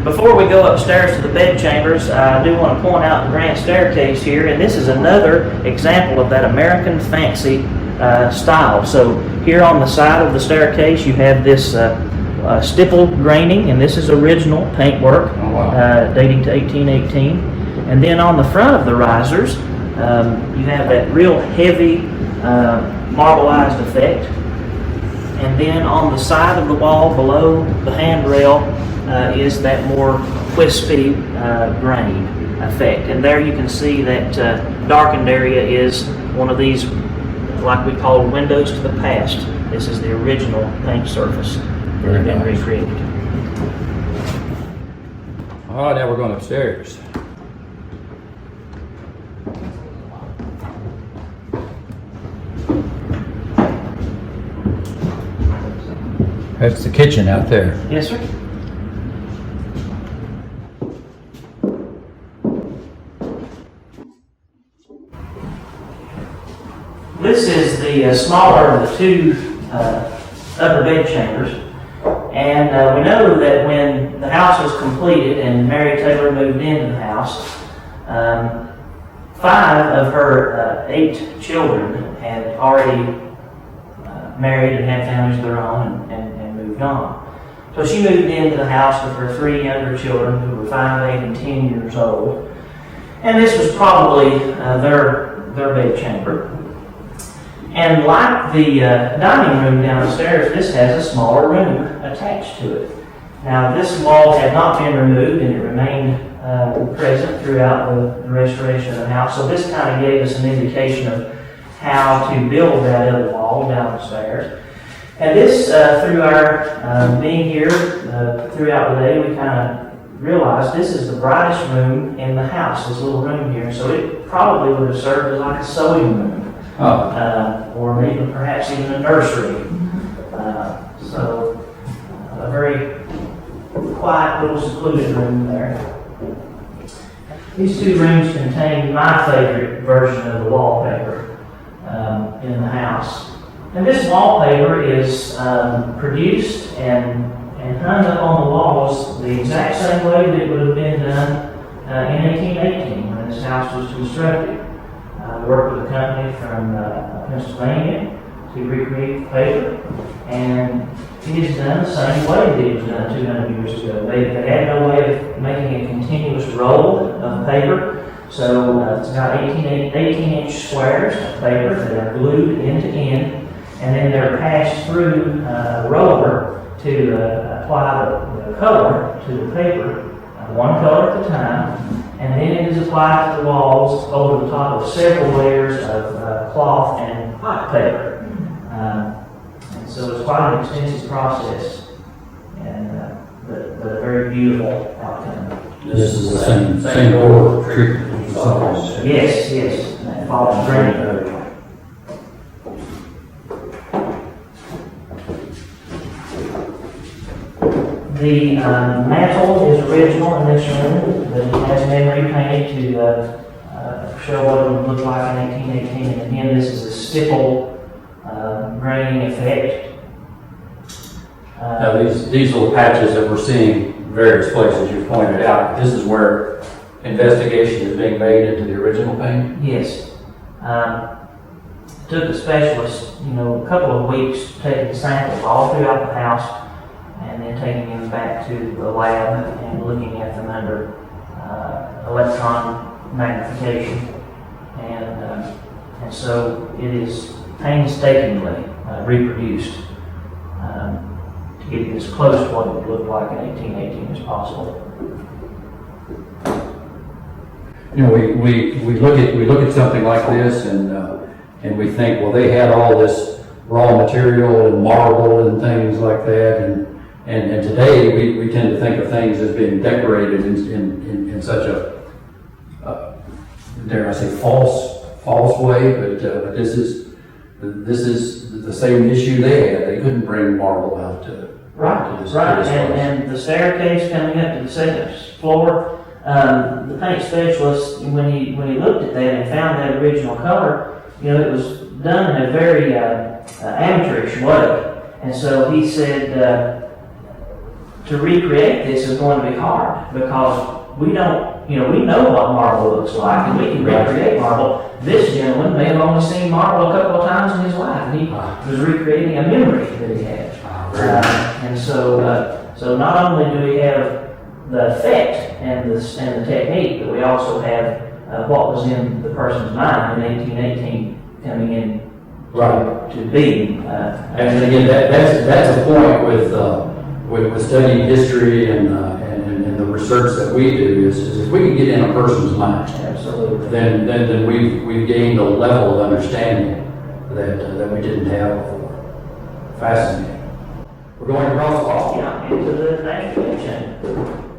Before we go upstairs to the bed chambers, I do want to point out the grand staircase here, and this is another example of that American fancy style. So here on the side of the staircase, you have this stippled graining, and this is original paintwork dating to 1818. And then on the front of the risers, you have that real heavy marbleized effect. And then on the side of the wall below the handrail is that more wispy grain effect. And there you can see that darkened area is one of these, like we call, windows to the past. This is the original paint surface that has been recreated. All right, now we're going upstairs. That's the kitchen out there. Yes, sir. This is the smaller of the two upper bed chambers, and we know that when the house was completed and Mary Taylor moved into the house, 5 of her 8 children had already married and had families of their own and moved on. So she moved into the house with her 3 younger children who were 5, 8, and 10 years old, and this was probably their bed chamber. And like the dining room downstairs, this has a smaller room attached to it. Now this wall had not been removed and it remained present throughout the restoration of the house. So this kind of gave us an indication of how to build that other wall downstairs. And this, through our being here throughout the day, we kind of realized this is the brightest room in the house, this little room here. So it probably would have served as like a sewing room. Or maybe perhaps even a nursery. So a very quiet little secluded room there. These 2 rooms contain my favorite version of the wallpaper in the house. And this wallpaper is produced and hung up on the walls the exact same way that it would have been done in 1818 when this house was constructed. I worked with a company from Pennsylvania to recreate the paper, and it is done the same way that it was done 200 years ago. They had no way of making a continuous roll of paper, so it's got 18-inch squares of paper that are glued end to end, and then they're passed through a roller to apply the color to the paper, one color at a time. And then it is applied to the walls over the top of several layers of cloth and hot paper. And so it's quite an extensive process, and but a very beautiful outcome. This is the same door treatment. Yes, that falls great. The mantle is original in this room, but it has been repainted to show what it would look like in 1818. And again, this is a stipple graining effect. Now these little patches that we're seeing in various places you've pointed out, this is where investigation is being made into the original paint? Yes. Took the specialist, a couple of weeks taking samples all throughout the house, and then taking them back to the lab and looking at them under electron magnification. And so it is painstakingly reproduced to get it as close to what it would look like in 1818 as possible. We look at something like this and we think, well, they had all this raw material and marble and things like that, and today we tend to think of things as being decorated in such a dare I say false way, but this is the same issue they had. They couldn't bring marble out to this place. And the staircase coming up to the second floor. The paint specialist, when he looked at that and found that original color, it was done in a very amateurish way. And so he said, to recreate this is going to be hard because we don't, we know what marble looks like and we can recreate marble. This gentleman may have only seen marble a couple of times in his life, and he was recreating a memory that he had. And so not only do we have the effect and the technique, but we also have what was in the person's mind in 1818 coming in to being. And again, that's a point with studying history and the research that we do is if we can get in a person's mind, Absolutely. then we've gained a level of understanding that we didn't have before. Fascinating. We're going across the hall. Yeah, into the national chamber.